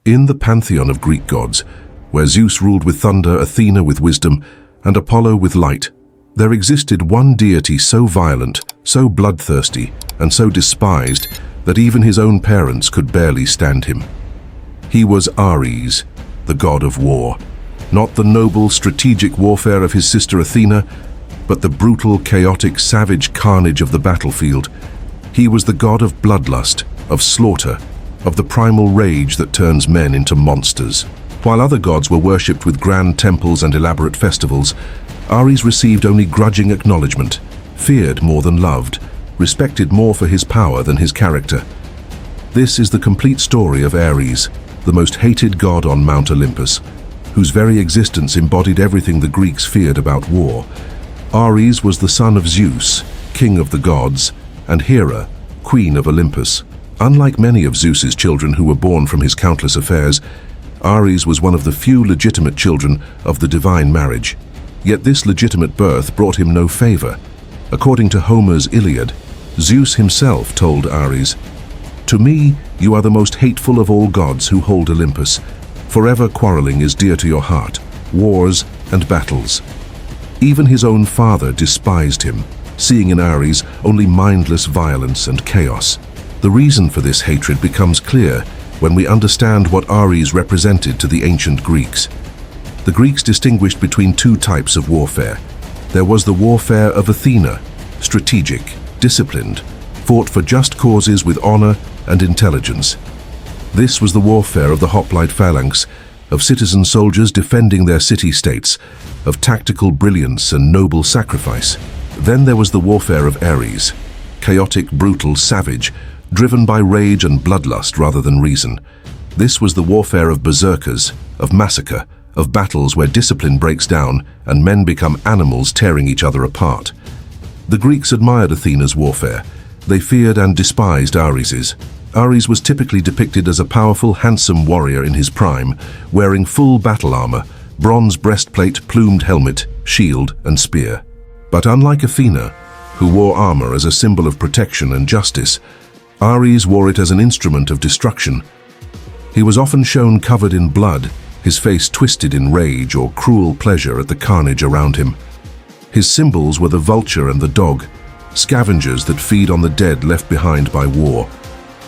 In the pantheon of Greek gods, where Zeus ruled with thunder, Athena with wisdom, and Apollo with light, there existed one deity so violent, so bloodthirsty, and so despised that even his own parents could barely stand him. He was Ares, the god of war. Not the noble, strategic warfare of his sister Athena, but the brutal, chaotic, savage carnage of the battlefield. He was the god of bloodlust, of slaughter, of the primal rage that turns men into monsters. While other gods were worshipped with grand temples and elaborate festivals, Ares received only grudging acknowledgement, feared more than loved, respected more for his power than his character. This is the complete story of Ares, the most hated god on Mount Olympus, whose very existence embodied everything the Greeks feared about war. Ares was the son of Zeus, king of the gods, and Hera, queen of Olympus. Unlike many of Zeus's children who were born from his countless affairs, Ares was one of the few legitimate children of the divine marriage. Yet this legitimate birth brought him no favor. According to Homer's Iliad, Zeus himself told Ares, "To me, you are the most hateful of all gods who hold Olympus. Forever quarreling is dear to your heart, wars and battles." Even his own father despised him, seeing in Ares only mindless violence and chaos. The reason for this hatred becomes clear when we understand what Ares represented to the ancient Greeks. The Greeks distinguished between two types of warfare. There was the warfare of Athena, strategic, disciplined, fought for just causes with honor and intelligence. This was the warfare of the hoplite phalanx, of citizen soldiers defending their city-states, of tactical brilliance and noble sacrifice. Then there was the warfare of Ares, chaotic, brutal, savage, driven by rage and bloodlust rather than reason. This was the warfare of berserkers, of massacre, of battles where discipline breaks down and men become animals tearing each other apart. The Greeks admired Athena's warfare. They feared and despised Ares's. Ares was typically depicted as a powerful, handsome warrior in his prime, wearing full battle armor, bronze breastplate, plumed helmet, shield, and spear. But unlike Athena, who wore armor as a symbol of protection and justice, Ares wore it as an instrument of destruction. He was often shown covered in blood, his face twisted in rage or cruel pleasure at the carnage around him. His symbols were the vulture and the dog, scavengers that feed on the dead left behind by war.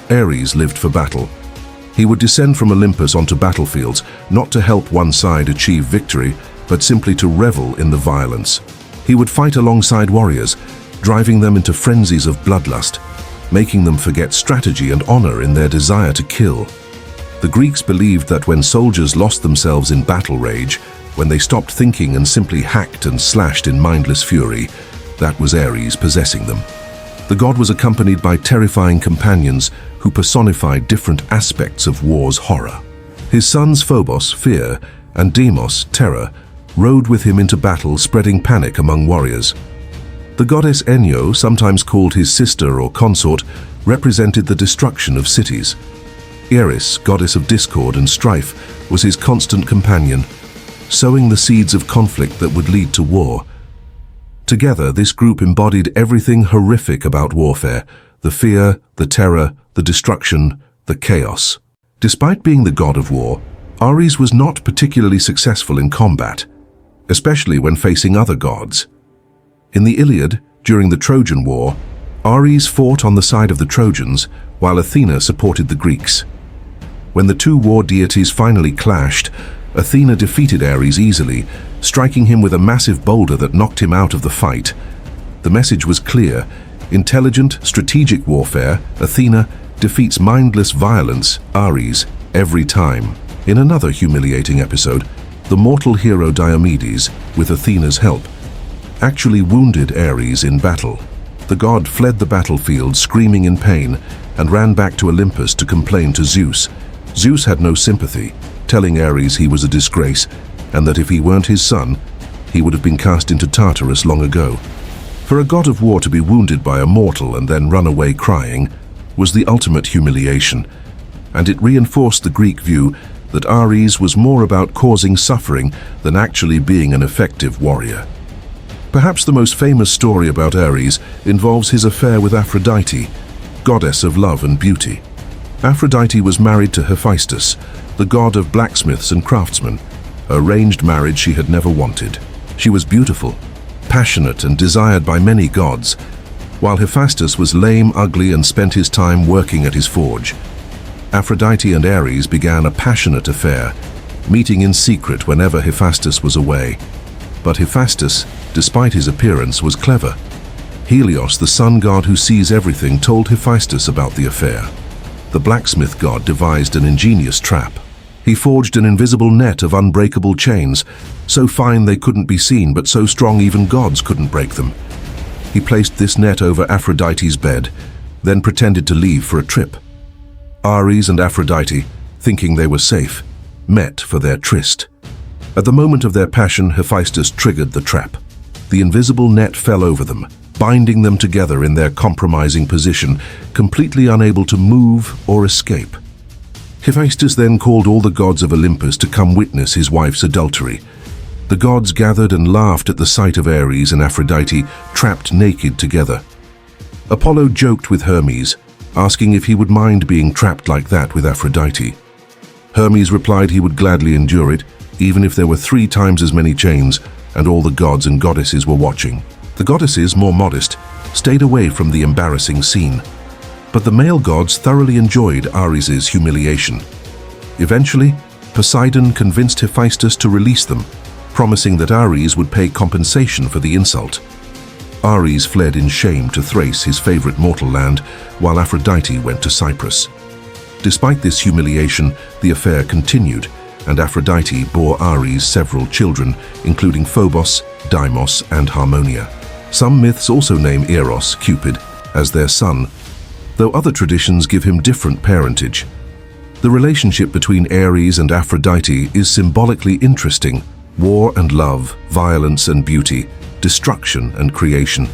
Ares lived for battle. He would descend from Olympus onto battlefields, not to help one side achieve victory, but simply to revel in the violence. He would fight alongside warriors, driving them into frenzies of bloodlust, making them forget strategy and honor in their desire to kill. The Greeks believed that when soldiers lost themselves in battle rage, when they stopped thinking and simply hacked and slashed in mindless fury, that was Ares possessing them. The god was accompanied by terrifying companions who personified different aspects of war's horror. His sons Phobos, fear, and Deimos, terror, rode with him into battle, spreading panic among warriors. The goddess Enyo, sometimes called his sister or consort, represented the destruction of cities. Ares, goddess of discord and strife, was his constant companion, sowing the seeds of conflict that would lead to war. Together, this group embodied everything horrific about warfare: the fear, the terror, the destruction, the chaos. Despite being the god of war, Ares was not particularly successful in combat, especially when facing other gods. In the Iliad, during the Trojan War, Ares fought on the side of the Trojans, while Athena supported the Greeks. When the two war deities finally clashed, Athena defeated Ares easily, striking him with a massive boulder that knocked him out of the fight. The message was clear: intelligent, strategic warfare, Athena, defeats mindless violence, Ares, every time. In another humiliating episode, the mortal hero Diomedes, with Athena's help, actually wounded Ares in battle. The god fled the battlefield screaming in pain and ran back to Olympus to complain to Zeus. Zeus had no sympathy, telling Ares he was a disgrace and that if he weren't his son, he would have been cast into Tartarus long ago. For a god of war to be wounded by a mortal and then run away crying was the ultimate humiliation, and it reinforced the Greek view that Ares was more about causing suffering than actually being an effective warrior. Perhaps the most famous story about Ares involves his affair with Aphrodite, goddess of love and beauty. Aphrodite was married to Hephaestus, the god of blacksmiths and craftsmen, an arranged marriage she had never wanted. She was beautiful, passionate, and desired by many gods, while Hephaestus was lame, ugly, and spent his time working at his forge. Aphrodite and Ares began a passionate affair, meeting in secret whenever Hephaestus was away. But Hephaestus, despite his appearance, was clever. Helios, the sun god who sees everything, told Hephaestus about the affair. The blacksmith god devised an ingenious trap. He forged an invisible net of unbreakable chains, so fine they couldn't be seen, but so strong even gods couldn't break them. He placed this net over Aphrodite's bed, then pretended to leave for a trip. Ares and Aphrodite, thinking they were safe, met for their tryst. At the moment of their passion, Hephaestus triggered the trap. The invisible net fell over them, binding them together in their compromising position, completely unable to move or escape. Hephaestus then called all the gods of Olympus to come witness his wife's adultery. The gods gathered and laughed at the sight of Ares and Aphrodite trapped naked together. Apollo joked with Hermes, asking if he would mind being trapped like that with Aphrodite. Hermes replied he would gladly endure it, even if there were 3 times as many chains and all the gods and goddesses were watching. The goddesses, more modest, stayed away from the embarrassing scene. But the male gods thoroughly enjoyed Ares's humiliation. Eventually, Poseidon convinced Hephaestus to release them, promising that Ares would pay compensation for the insult. Ares fled in shame to Thrace, his favorite mortal land, while Aphrodite went to Cyprus. Despite this humiliation, the affair continued, and Aphrodite bore Ares several children, including Phobos, Deimos, and Harmonia. Some myths also name Eros, Cupid, as their son, though other traditions give him different parentage. The relationship between Ares and Aphrodite is symbolically interesting: war and love, violence and beauty, destruction and creation.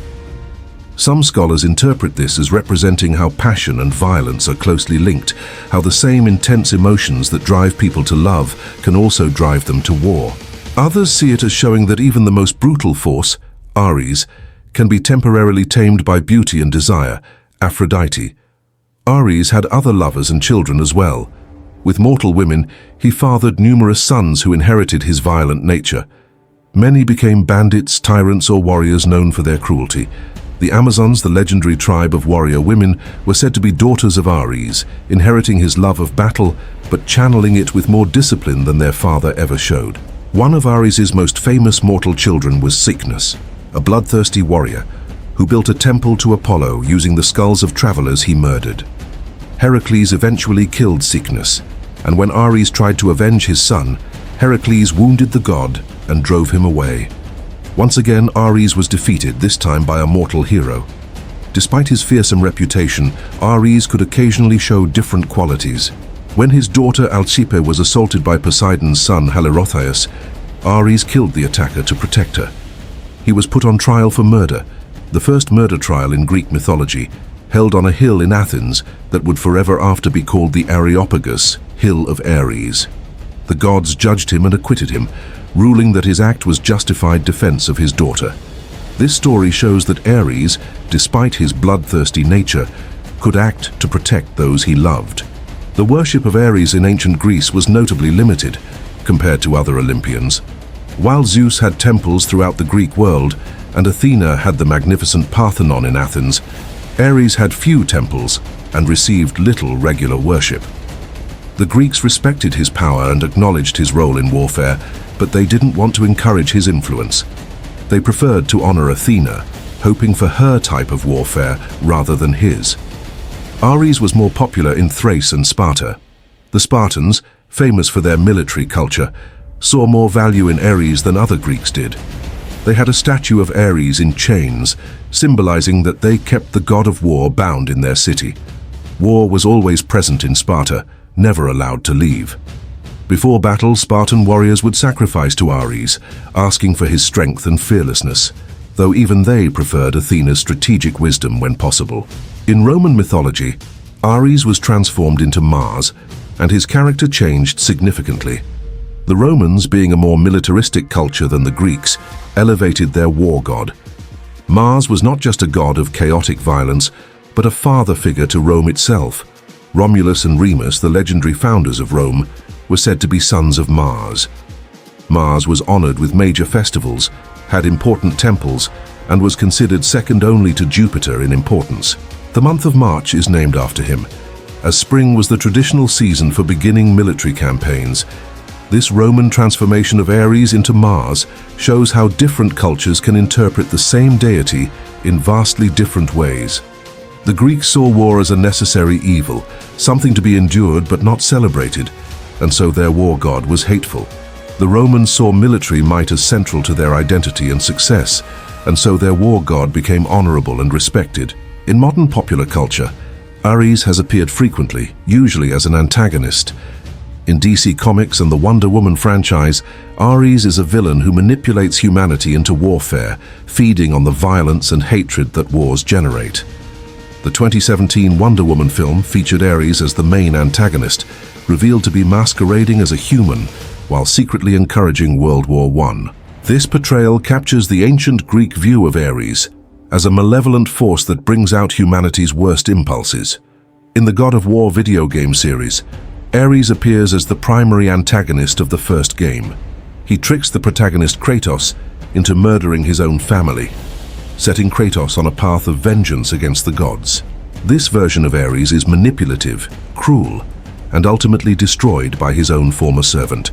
Some scholars interpret this as representing how passion and violence are closely linked, how the same intense emotions that drive people to love can also drive them to war. Others see it as showing that even the most brutal force, Ares, can be temporarily tamed by beauty and desire, Aphrodite. Ares had other lovers and children as well. With mortal women, he fathered numerous sons who inherited his violent nature. Many became bandits, tyrants, or warriors known for their cruelty. The Amazons, the legendary tribe of warrior women, were said to be daughters of Ares, inheriting his love of battle, but channeling it with more discipline than their father ever showed. One of Ares's most famous mortal children was Cycnus, a bloodthirsty warrior who built a temple to Apollo using the skulls of travelers he murdered. Heracles eventually killed Cycnus, and when Ares tried to avenge his son, Heracles wounded the god and drove him away. Once again, Ares was defeated, this time by a mortal hero. Despite his fearsome reputation, Ares could occasionally show different qualities. When his daughter Alcippe was assaulted by Poseidon's son Halirrhothios, Ares killed the attacker to protect her. He was put on trial for murder, the first murder trial in Greek mythology, held on a hill in Athens that would forever after be called the Areopagus, Hill of Ares. The gods judged him and acquitted him, ruling that his act was justified defense of his daughter. This story shows that Ares, despite his bloodthirsty nature, could act to protect those he loved. The worship of Ares in ancient Greece was notably limited compared to other Olympians. While Zeus had temples throughout the Greek world and Athena had the magnificent Parthenon in Athens, Ares had few temples and received little regular worship. The Greeks respected his power and acknowledged his role in warfare, but they didn't want to encourage his influence. They preferred to honor Athena, hoping for her type of warfare rather than his. Ares was more popular in Thrace and Sparta. The Spartans, famous for their military culture, saw more value in Ares than other Greeks did. They had a statue of Ares in chains, symbolizing that they kept the god of war bound in their city. War was always present in Sparta, never allowed to leave. Before battle, Spartan warriors would sacrifice to Ares, asking for his strength and fearlessness, though even they preferred Athena's strategic wisdom when possible. In Roman mythology, Ares was transformed into Mars, and his character changed significantly. The Romans, being a more militaristic culture than the Greeks, elevated their war god. Mars was not just a god of chaotic violence, but a father figure to Rome itself. Romulus and Remus, the legendary founders of Rome, were said to be sons of Mars. Mars was honored with major festivals, had important temples, and was considered second only to Jupiter in importance. The month of March is named after him, as spring was the traditional season for beginning military campaigns. This Roman transformation of Ares into Mars shows how different cultures can interpret the same deity in vastly different ways. The Greeks saw war as a necessary evil, something to be endured but not celebrated, and so their war god was hateful. The Romans saw military might as central to their identity and success, and so their war god became honorable and respected. In modern popular culture, Ares has appeared frequently, usually as an antagonist. In DC Comics and the Wonder Woman franchise, Ares is a villain who manipulates humanity into warfare, feeding on the violence and hatred that wars generate. The 2017 Wonder Woman film featured Ares as the main antagonist, revealed to be masquerading as a human while secretly encouraging World War I. This portrayal captures the ancient Greek view of Ares as a malevolent force that brings out humanity's worst impulses. In the God of War video game series, Ares appears as the primary antagonist of the first game. He tricks the protagonist Kratos into murdering his own family, setting Kratos on a path of vengeance against the gods. This version of Ares is manipulative, cruel, and ultimately destroyed by his own former servant.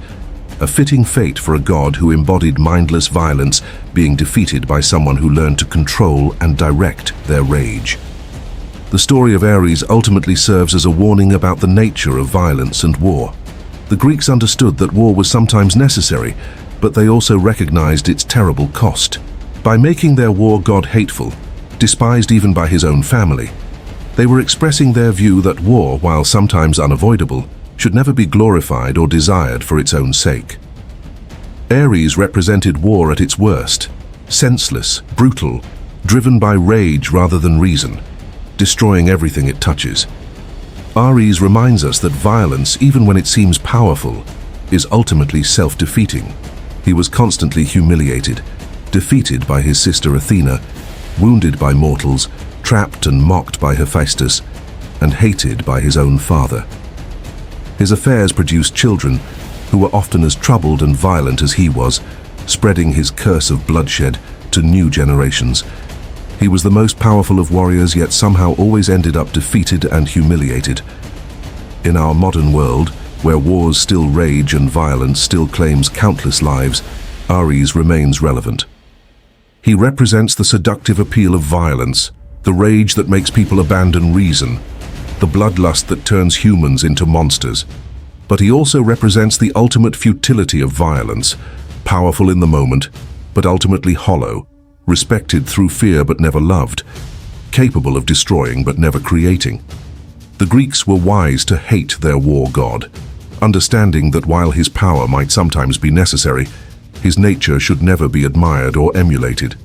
A fitting fate for a god who embodied mindless violence, being defeated by someone who learned to control and direct their rage. The story of Ares ultimately serves as a warning about the nature of violence and war. The Greeks understood that war was sometimes necessary, but they also recognized its terrible cost. By making their war god hateful, despised even by his own family, they were expressing their view that war, while sometimes unavoidable, should never be glorified or desired for its own sake. Ares represented war at its worst, senseless, brutal, driven by rage rather than reason, destroying everything it touches. Ares reminds us that violence, even when it seems powerful, is ultimately self-defeating. He was constantly humiliated, defeated by his sister Athena, wounded by mortals, trapped and mocked by Hephaestus, and hated by his own father. His affairs produced children who were often as troubled and violent as he was, spreading his curse of bloodshed to new generations. He was the most powerful of warriors, yet somehow always ended up defeated and humiliated. In our modern world, where wars still rage and violence still claims countless lives, Ares remains relevant. He represents the seductive appeal of violence, the rage that makes people abandon reason, the bloodlust that turns humans into monsters. But he also represents the ultimate futility of violence, powerful in the moment, but ultimately hollow, respected through fear but never loved, capable of destroying but never creating. The Greeks were wise to hate their war god, understanding that while his power might sometimes be necessary, his nature should never be admired or emulated.